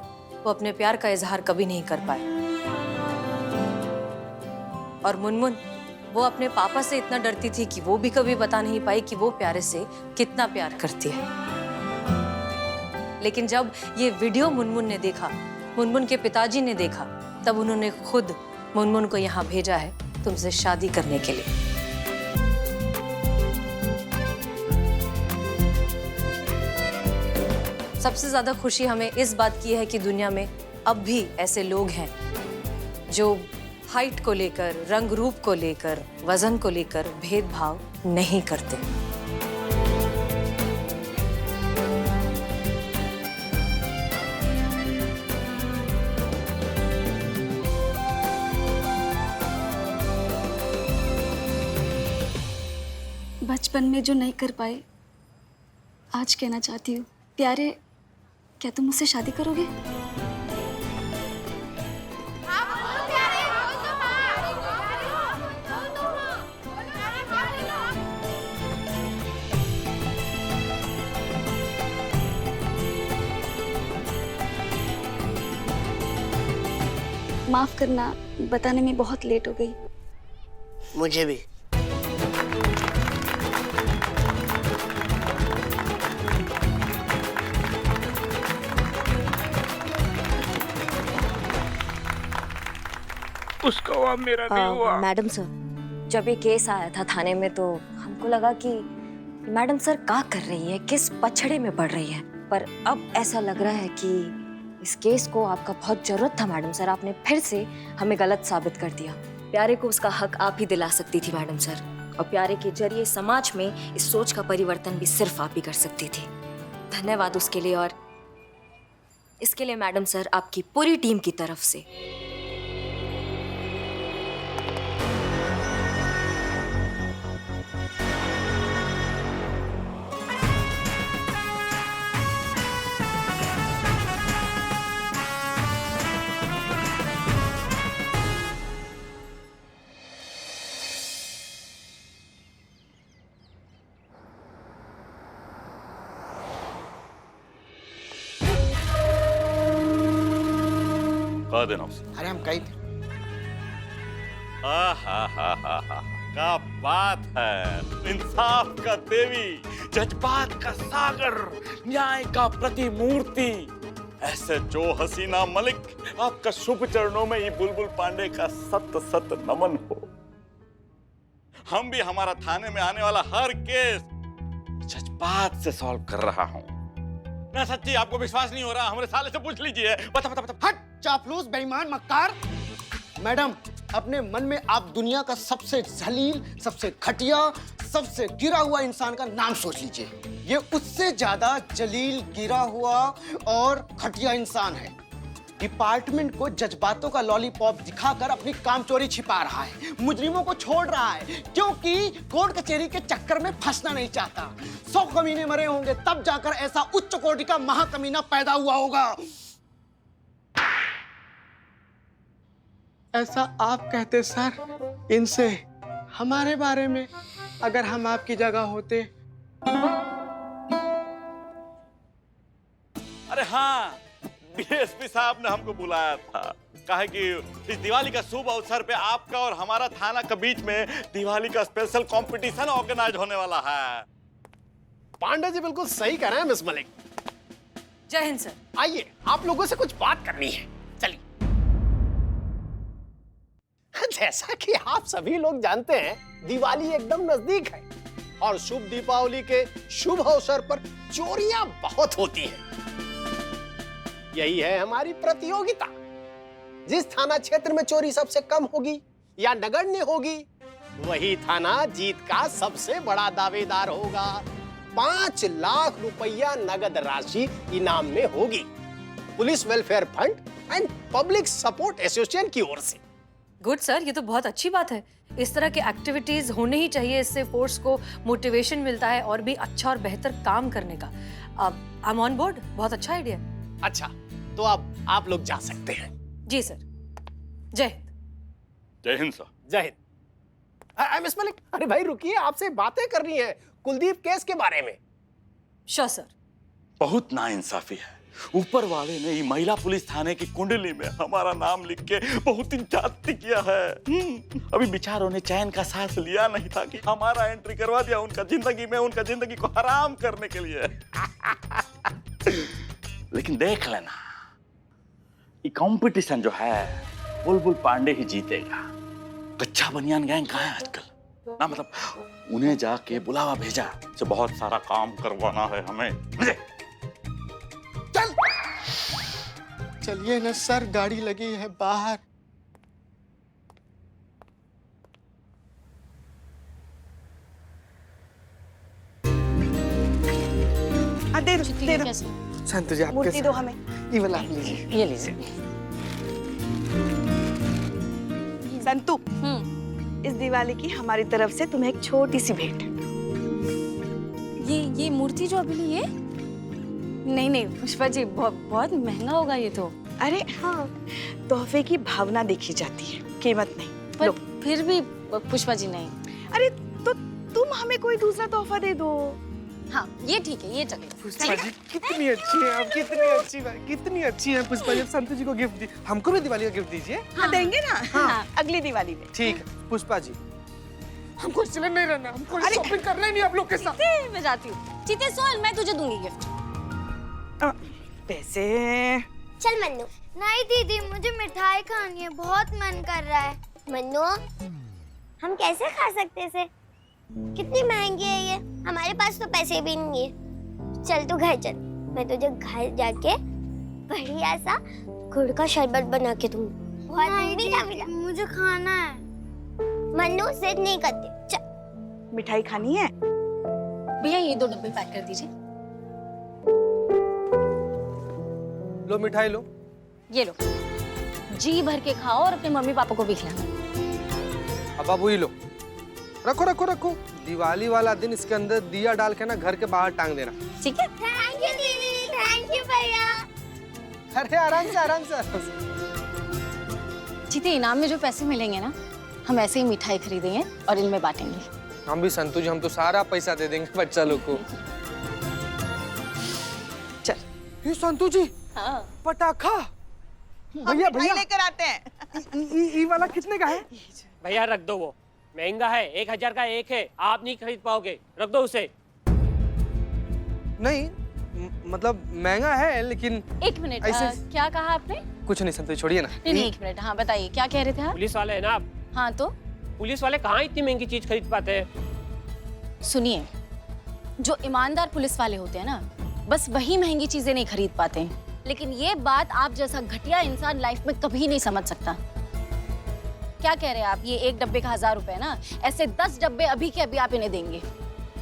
वो अपने प्यार का इजहार कभी नहीं कर पाए। और मुनमुन वो अपने पापा से इतना डरती थी कि वो भी कभी बता नहीं पाई कि वो प्यारे से कितना प्यार करती है। लेकिन जब ये वीडियो मुनमुन ने देखा, मुनमुन के पिताजी ने देखा, तब उन्होंने खुद मुनमुन को यहाँ भेजा है तुमसे शादी करने के लिए। सबसे ज्यादा खुशी हमें इस बात की है कि दुनिया में अब भी ऐसे लोग हैं जो हाइट को लेकर, रंग रूप को लेकर, वजन को लेकर भेदभाव नहीं करते। बचपन में जो नहीं कर पाए आज कहना चाहती हूँ। प्यारे, क्या तुम मुझसे शादी करोगे? माफ करना, बताने में बहुत लेट हो गई। मुझे भी। उसका हुआ, मेरा नहीं हुआ। मैडम सर, जब ये केस आया था थाने में तो हमको लगा कि मैडम सर क्या कर रही है, किस पछड़े में पड़ रही है। पर अब ऐसा लग रहा है कि इस केस को आपका बहुत जरूरत था मैडम सर। आपने फिर से हमें गलत साबित कर दिया। प्यारे को उसका हक आप ही दिला सकती थी मैडम सर, और प्यारे के जरिए समाज में इस सोच का परिवर्तन भी सिर्फ आप ही कर सकती थी। धन्यवाद उसके लिए, और इसके लिए मैडम सर आपकी पूरी टीम की तरफ से। देना उसे। अरे हम कहीं थे। क्या बात है, इंसाफ का देवी, जज्बात का सागर, न्याय का प्रतिमूर्ति, ऐसे जो हसीना मलिक, आपका शुभ चरणों में ही बुलबुल पांडे का सत सत नमन हो। हम भी हमारा थाने में आने वाला हर केस जज्बात से सॉल्व कर रहा हूं। ना सच्ची आपको विश्वास नहीं हो रहा, हमारे साले से पूछ लीजिए। बता बता बता। हट चापलूस, बेईमान, मक्कार। मैडम, अपने मन में आप दुनिया का सबसे जलील, सबसे घटिया, सबसे गिरा हुआ इंसान का नाम सोच लीजिए। ये उससे ज्यादा जलील, गिरा हुआ और घटिया इंसान है। डिपार्टमेंट को जज्बातों का लॉलीपॉप दिखाकर अपनी कामचोरी छिपा रहा है, मुजरिमों को छोड़ रहा है, क्योंकि कोर्ट कचहरी के चक्कर में फंसना नहीं चाहता। 100 कमीने मरे होंगे तब जाकर ऐसा उच्च कोटि का महाकमीना पैदा हुआ होगा। ऐसा आप कहते सर इनसे हमारे बारे में, अगर हम आपकी जगह होते। अरे हाँ, डीएसपी साहब ने हमको बुलाया था। कहा कि इस दिवाली का शुभ अवसर पे आपका और हमारा थाना के बीच में दिवाली का स्पेशल कंपटीशन ऑर्गेनाइज होने वाला है। पांडे जी बिल्कुल सही कह रहे हैं मिस मलिक। जय हिंद सर। आइए, आप लोगों से कुछ बात करनी है, चलिए। जैसा कि आप सभी लोग जानते हैं, दिवाली एकदम नजदीक है और शुभ दीपावली के शुभ अवसर पर चोरियां बहुत होती हैं। यही है हमारी प्रतियोगिता। जिस थाना क्षेत्र में चोरी सबसे कम होगी या नगण्य होगी, वही थाना जीत का सबसे बड़ा दावेदार होगा। 5 लाख रुपया नगद राशि इनाम में होगी, police welfare fund and public support association की ओर से। गुड सर, ये तो बहुत अच्छी बात है। इस तरह के एक्टिविटीज होने ही चाहिए। इससे फोर्स को मोटिवेशन मिलता है और भी अच्छा और बेहतर काम करने का। I am on board. बहुत अच्छा आइडिया। अच्छा, तो अब आप लोग जा सकते हैं। जी सर। जय हिंद। जय हिंद सर। जय हिंद। मिस मलिक, अरे भाई रुकिए, आपसे बातें करनी है कुलदीप केस के बारे में। Sure sir. बहुत नाइंसाफी है। ऊपर वाले ने महिला पुलिस थाने की कुंडली में हमारा नाम लिख के बहुत ही जाति किया है। अभी बेचारों ने चैन का सांस लिया नहीं था कि हमारा एंट्री करवा दिया उनका जिंदगी में, उनका जिंदगी को हराम करने के लिए। लेकिन देख लेना, ये कंपटीशन जो है बुलबुल पांडे ही जीतेगा। कच्चा बनियान गैंग कहाँ है आजकल ना, मतलब उन्हें जाके बुलावा भेजा से बहुत सारा काम करवाना है हमें। चलिए ना सर, गाड़ी लगी है बाहर। दे दो। संतु जी, मूर्ति दो हमें। ये वाला आप लीजिए। ये लीजिए। संतु, इस दिवाली की हमारी तरफ से तुम्हें एक छोटी सी भेंट। ये मूर्ति जो अभी ली है? नहीं पुष्पा जी, बहुत महंगा होगा ये तो। अरे हाँ, तोहफे की भावना देखी जाती है, कीमत नहीं। पर फिर भी पुष्पा जी नहीं। अरे तो तुम हमें कोई दूसरा तोहफा दे दो। हाँ ये ठीक है, ये चलेगा। पुष्पा जी कितनी अच्छी है आप, कितनी अच्छी है पुष्पा जी। संतु जी को गिफ्ट दी, हमको भी दिवाली का गिफ्ट दीजिए। हाँ देंगे ना। हाँ, अगली दिवाली में। ठीक है पुष्पा जी, हमको सिलेंडर नहीं रहना, हमको शॉपिंग करना ही नहीं आप लोग के साथ। मैं जाती हूँ। चीते सोल, मैं तुझे दूंगी गिफ्ट। पैसे। चल मन्नू। नहीं दीदी, मुझे मिठाई खानी है, बहुत मन कर रहा है। मन्नू, हम कैसे खा सकते हैं इसे? कितनी महंगी है ये, हमारे पास तो पैसे भी नहीं है। चल तू घर चल, मैं तुझे घर जाके बढ़िया सा गुड़ का शरबत बना के दूंगी। बहुत मीठा। मुझे खाना है। मन्नू जिद नहीं करते, चल। मिठाई खानी है? भैया ये 2 डब्बे पैक कर दीजिए। लो मिठाई लो। ये लो, जी भर के खाओ और अपने मम्मी पापा को भी खिलाना। अब बाबू ही लो, रखो रखो रखो। दिवाली वाला दिन इसके अंदर दिया डाल के ना घर के बाहर टांग देना। ठीक है। थैंक यू दीदी, थैंक यू भैया। अरे आराम से आराम से। जीते, इनाम में जो पैसे मिलेंगे ना, हम ऐसे ही मिठाई खरीदेंगे और इनमें बांटेंगे। हम भी संतु जी, हम तो सारा पैसा दे देंगे बच्चा लोग को। चल। ये संतु जी, हाँ। पटाखा भैया लेकर आते हैं। ये वाला कितने का है? भैया रख दो, वो महंगा है, 1000 का एक है, आप नहीं खरीद पाओगे, रख दो उसे। नहीं मतलब महंगा है लेकिन। 1 मिनट, क्या कहा आपने? कुछ नहीं संतु जी, छोड़िए ना। नहीं 1 मिनट, हाँ बताइए क्या कह रहे थे आप? पुलिस वाले है ना आप? हाँ तो पुलिस वाले कहाँ इतनी महंगी चीज खरीद पाते हैं? सुनिए, जो ईमानदार पुलिस वाले होते हैं ना, बस वही महंगी चीजें नहीं खरीद पाते हैं। लेकिन ये बात आप जैसा घटिया इंसान लाइफ में कभी नहीं समझ सकता। क्या कह रहे हैं आप? ये 1 डब्बे का 1000 रुपए ना, ऐसे 10 डब्बे अभी के अभी आप इन्हें देंगे।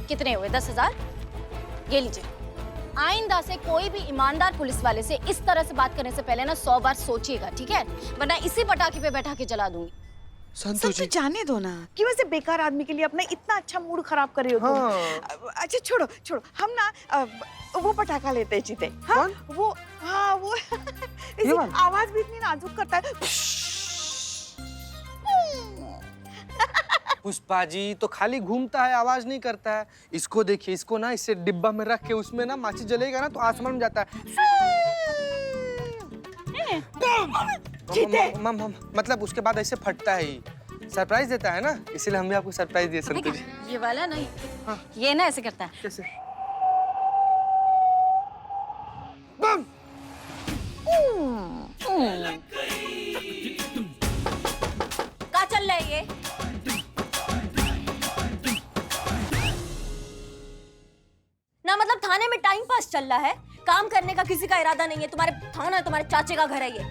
कितने हुए? 10,000। ये लीजिए। आइंदा से कोई भी ईमानदार पुलिस वाले से इस तरह से बात करने से पहले ना 100 बार सोचिएगा, ठीक है? वरना इसी पटाखे पे बैठा के जला दूंगी। संतु जी जाने दो ना, क्यों ऐसे बेकार आदमी के लिए अपना इतना अच्छा मूड खराब कर रही हो तुम? हाँ। अच्छा छोड़ो, हम ना वो पटाखा लेते हैं जीते। हाँ वो, हाँ वो आवाज भी इतनी नाजुक करता है। पुष्पा जी तो खाली घूमता है, आवाज नहीं करता है। इसको देखिए, इसको ना इसे डिब्बा में रख के उसमें ना माचिस जलेगा ना तो आसमान में जाता है। हैं? मतलब उसके बाद ऐसे फटता है ही, सरप्राइज देता है ना, इसीलिए हम भी आपको सरप्राइज दिए संतोष जी। ये वाला नहीं, ये ना ऐसे करता है। कैसे? बम! कहाँ चल रहा है ये? ना मतलब थाने में टाइम पास चल रहा है, काम करने का किसी का इरादा नहीं है। तुम्हारे थाना तुम्हारे चाचे का घर है ये।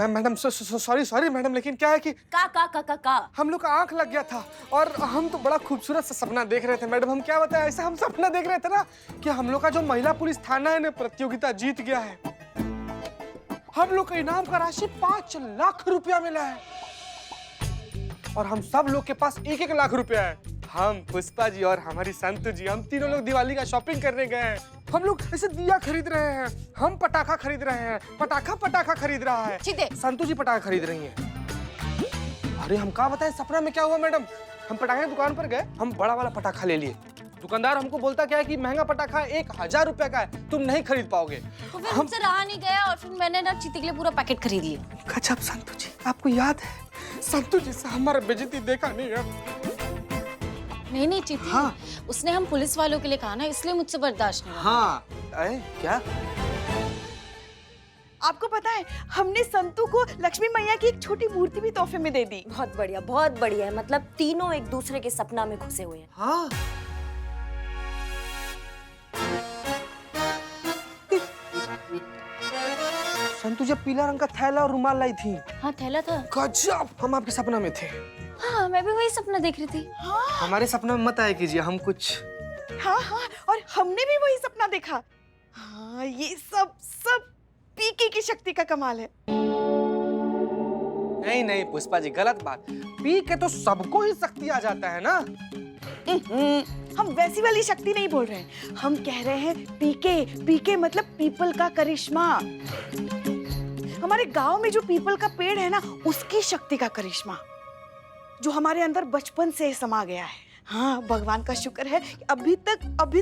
मैडम सॉरी मैडम, लेकिन क्या है कि का हम लोग का आंख लग गया था और हम तो बड़ा खूबसूरत सा सपना देख रहे थे मैडम। हम क्या बताएं, ऐसा हम सपना देख रहे थे ना कि हम लोग का जो महिला पुलिस थाना है ना प्रतियोगिता जीत गया है। हम लोग का इनाम का राशि 5 लाख रुपया मिला है और हम सब लोग के पास 1-1 लाख रुपया है। हम पुष्पा जी और हमारी संतु जी, हम तीनों लोग दिवाली का शॉपिंग करने गए हैं। हम लोग ऐसे दिया खरीद रहे हैं, हम पटाखा खरीद रहे हैं, पटाखा खरीद रहा है, संतु जी पटाखा खरीद रही हैं। अरे हम क्या बताएं सपना में क्या हुआ मैडम, हम पटाखे की दुकान पर गए, हम बड़ा वाला पटाखा ले लिए। दुकानदार हमको बोलता क्या है कि महंगा पटाखा 1000 रुपए का है, तुम नहीं खरीद पाओगे। तो फिर हमसे रहा नहीं गया और फिर मैंने ना चीते के लिए पूरा पैकेट खरीद लिया। गजब संतु जी, आपको याद है संतु जी से हमारा बेइज्जती देखा नहीं है? नहीं चीती, हाँ। उसने हम पुलिस वालों के लिए कहा ना, इसलिए मुझसे बर्दाश्त नहीं हुआ। हाँ क्या आपको पता है हमने संतू को लक्ष्मी मैया की एक छोटी मूर्ति भी तोहफे में दे दी। बहुत बढ़िया है। मतलब तीनों एक दूसरे के सपना में घुसे हुए हैं। हाँ संतु जब पीला रंग का थैला और रुमाल लाई थी। हाँ थैला था। गजब, हम आपके सपना में थे। हाँ मैं भी वही सपना देख रही थी। हाँ। हमारे सपना में मत आया कीजिए, हम कुछ। हाँ और हमने भी वही सपना देखा। हाँ ये सब पीके की शक्ति का कमाल है। नहीं पुष्पा जी, गलत बात। पी के तो सबको ही शक्ति आ जाता है ना। हम वैसी वाली शक्ति नहीं बोल रहे हैं, हम कह रहे हैं पीके मतलब पीपल का करिश्मा। हमारे गांव में जो पीपल का पेड़ है ना, उसकी शक्ति का करिश्मा जो हमारे अंदर बचपन से समा गया है। हाँ भगवान का शुक्र है कि अभी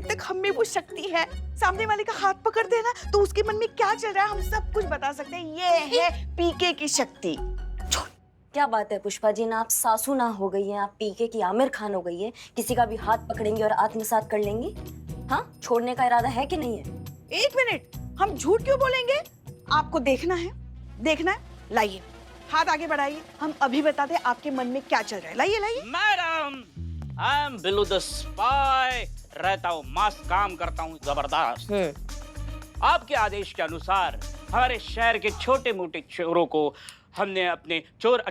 तक हम में वो शक्ति है। सामने वाले का हाथ पकड़ देना तो उसके मन में क्या चल रहा है हम सब कुछ बता सकते हैं। ये है पीके की शक्ति। क्या बात है पुष्पा जी, ना आप सासू ना हो गई हैं, आप पीके की आमिर खान हो गई है। किसी का भी हाथ पकड़ेंगी और आत्मसात कर लेंगी। हाँ छोड़ने का इरादा है कि नहीं है? 1 मिनट, हम झूठ क्यों बोलेंगे? आपको देखना है? लाइए हाथ आगे बढ़ाइए, हम अभी बताते हैं आपके मन में क्या चल रहा है। लाइए madam, I am Billu the spy, रहता हूँ मस्त, काम करता हूँ जबरदस्त। आपके आदेश के अनुसार हमारे शहर के छोटे मोटे चोरों को हमने अपने चोर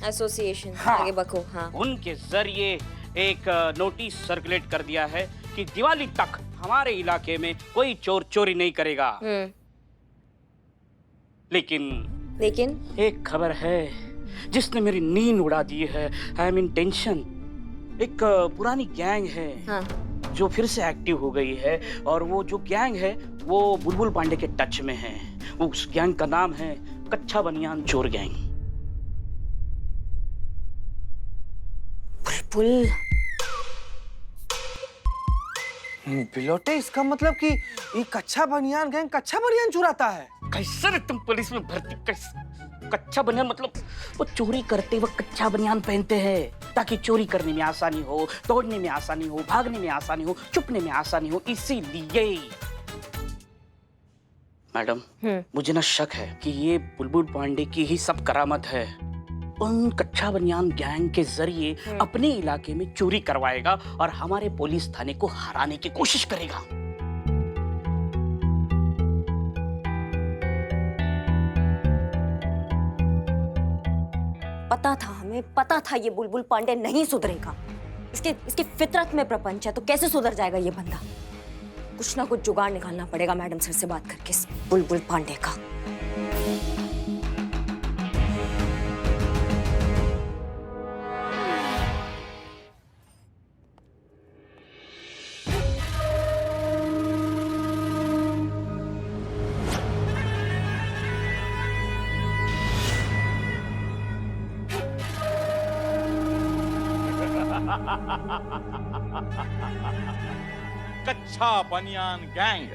एसोसिएशन हाँ, आगे बको। हाँ उनके जरिए एक नोटिस सर्कुलेट कर दिया है कि दिवाली तक हमारे इलाके में कोई चोर चोरी नहीं करेगा। लेकिन एक खबर है जिसने मेरी नींद उड़ा दी है। I am in tension. एक पुरानी गैंग है जो फिर से एक्टिव हो गई है और वो जो गैंग है वो बुलबुल पांडे के टच में है। उस गैंग का नाम है कच्चा बनियान चोर गैंग। बुलबुल बिलोटे, इसका मतलब कि ये कच्चा बनियान गैंग कच्चा बनियान चुराता है। कैसे रे तुम पुलिस में भर्ती? कच्चा बनियान मतलब वो चोरी करते वक्त कच्चा बनियान पहनते हैं ताकि चोरी करने में आसानी हो, तोड़ने में आसानी हो, भागने में आसानी हो, छुपने में आसानी हो। इसीलिए मैडम मुझे ना शक है कि ये बुलबुल पांडे की ही सब करामत है। उन कच्चा बनियान गैंग के जरिए अपने इलाके में चोरी करवाएगा और हमारे पुलिस थाने को हराने की कोशिश करेगा। हमें पता था ये बुलबुल पांडे नहीं सुधरेगा। इसकी फितरत में प्रपंच है, तो कैसे सुधर जाएगा ये बंदा? कुछ ना कुछ जुगाड़ निकालना पड़ेगा मैडम सर से बात करके इस बुलबुल पांडे का। कच्चा बनियान गैंग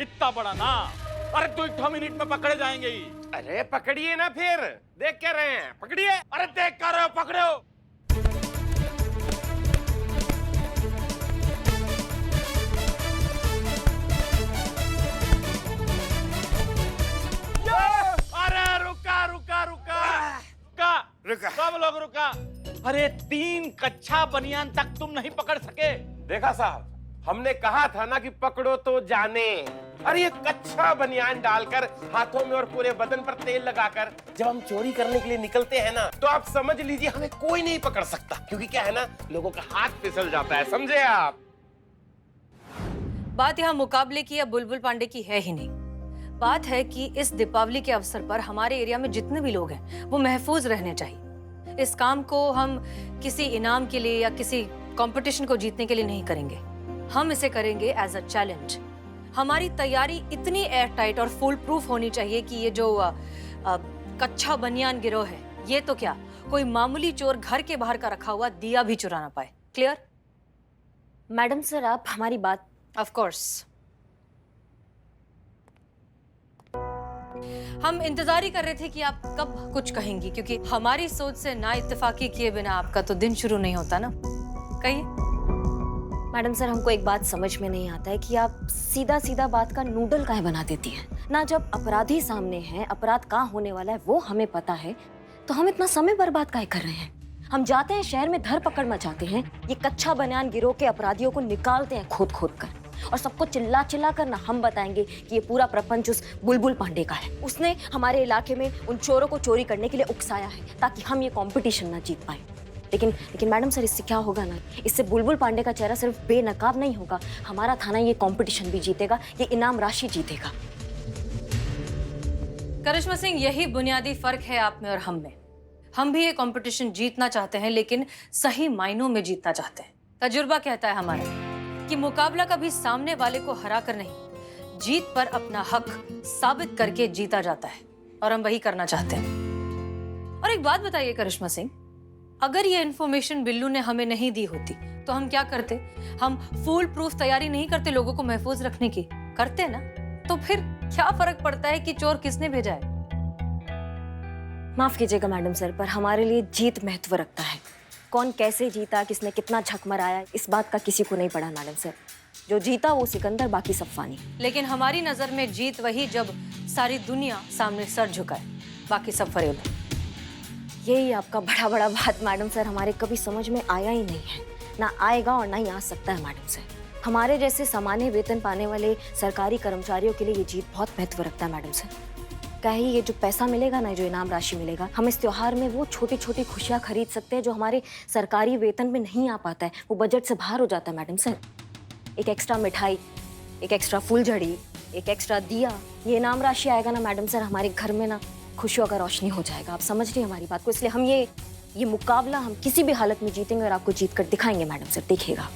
इतना बड़ा नाम अरे 2 मिनट में पकड़े जाएंगे ही। अरे पकड़िए ना फिर, देख क्या रहे हैं, पकड़िए। अरे देख कर रहे हो, पकड़ो। अरे रुका रुका रुका रुका रुका, सब लोग रुका। अरे 3 कच्चा बनियान तक तुम नहीं पकड़ सके। देखा साहब, हमने कहा था ना कि पकड़ो तो जाने। अरे ये कच्चा बनियान डालकर हाथों में और पूरे बदन पर तेल लगाकर जब हम चोरी करने के लिए निकलते हैं ना, तो आप समझ लीजिए हमें कोई नहीं पकड़ सकता, क्योंकि क्या है ना, लोगों का हाथ फिसल जाता है, समझे आप? बात यहाँ मुकाबले की या बुलबुल पांडे की है ही नहीं। बात है कि इस दीपावली के अवसर पर हमारे एरिया में जितने भी लोग हैं वो महफूज रहने चाहिए। इस काम को हम किसी इनाम के लिए या किसी कंपटीशन को जीतने के लिए नहीं करेंगे। हम इसे करेंगे एज अ चैलेंज। हमारी तैयारी इतनी एयर टाइट और फुल प्रूफ होनी चाहिए कि ये जो कच्चा बनियान गिरोह है, ये तो क्या, कोई मामूली चोर घर के बाहर का रखा हुआ दिया भी चुरा ना पाए। क्लियर? मैडम सर, आप हमारी बात। Of course. हम इंतजार ही कर रहे थे कि आप कब कुछ कहेंगी, क्योंकि हमारी सोच से ना इत्तेफाकी किए बिना आपका तो दिन शुरू नहीं होता ना। कहिए। मैडम सर, हमको एक बात समझ में नहीं आता है कि आप सीधा सीधा बात का नूडल काहे बना देती हैं ना। जब अपराधी सामने हैं, अपराध कहाँ होने वाला है वो हमें पता है, तो हम इतना समय बर्बाद काहे कर रहे हैं? हम जाते हैं शहर में, धर पकड़ मचाते हैं, ये कच्चा बनियान गिरोह के अपराधियों को निकालते हैं खोद खोद कर, और सबको चिल्ला चिल्ला कर ना हम बताएंगे कि ये पूरा प्रपंच उस बुलबुल पांडे का है। उसने हमारे इलाके में उन चोरों को चोरी करने के लिए उकसाया है ताकि हम ये कंपटीशन ना जीत पाए। लेकिन मैडम सर, इससे क्या होगा ना, इससे बुलबुल पांडे का चेहरा सिर्फ बेनकाब नहीं होगा, हमारा थाना ये कंपटीशन भी जीतेगा, ये इनाम राशि जीतेगा। करिश्मा सिंह, यही बुनियादी फर्क है आप में और हम में। हम भी ये कंपटीशन जीतना चाहते हैं, लेकिन सही मायनों में जीतना चाहते हैं। तजुर्बा कहता है हमारा कि मुकाबला कभी सामने वाले को हरा कर नहीं, जीत पर अपना हक साबित करके जीता जाता है, और हम वही करना चाहते हैं। और एक बात बताइए करिश्मा सिंह, अगर ये इन्फॉर्मेशन बिल्लू ने हमें नहीं दी होती तो हम क्या करते? हम फुल प्रूफ तैयारी नहीं करते लोगों को महफूज रखने की? करते ना। तो फिर क्या फर्क पड़ता है कि चोर किसने भेजा है? माफ कीजिएगा मैडम सर, पर हमारे लिए जीत महत्व रखता है। कौन कैसे जीता, किसने कितना झक मराया, इस बात का किसी को नहीं पड़ा मैडम सर। जो जीता वो सिकंदर, बाकी सब फानी। लेकिन हमारी नजर में जीत वही जब सारी दुनिया सामने सर झुकाए, बाकी सब फरेब। यही आपका बड़ा बड़ा बात मैडम सर हमारे कभी समझ में आया ही नहीं है, ना आएगा और ना ही आ सकता है मैडम सर। हमारे जैसे सामान्य वेतन पाने वाले सरकारी कर्मचारियों के लिए ये जीत बहुत महत्व रखता है मैडम सर। क्या ही ये जो पैसा मिलेगा ना, जो इनाम राशि मिलेगा, हम इस त्योहार में वो छोटी छोटी खुशियाँ खरीद सकते हैं जो हमारे सरकारी वेतन में नहीं आ पाता है, वो बजट से बाहर हो जाता है मैडम सर। एक एक्स्ट्रा मिठाई, एक एक्स्ट्रा फूलझड़ी, एक एक्स्ट्रा दिया, ये इनाम राशि आएगा ना मैडम सर, हमारे घर में ना खुशियों का रोशनी हो जाएगा। आप समझ रही हैं हमारी बात को? इसलिए हम ये मुकाबला हम किसी भी हालत में जीतेंगे और आपको जीत कर दिखाएंगे मैडम सर, देखिएगा।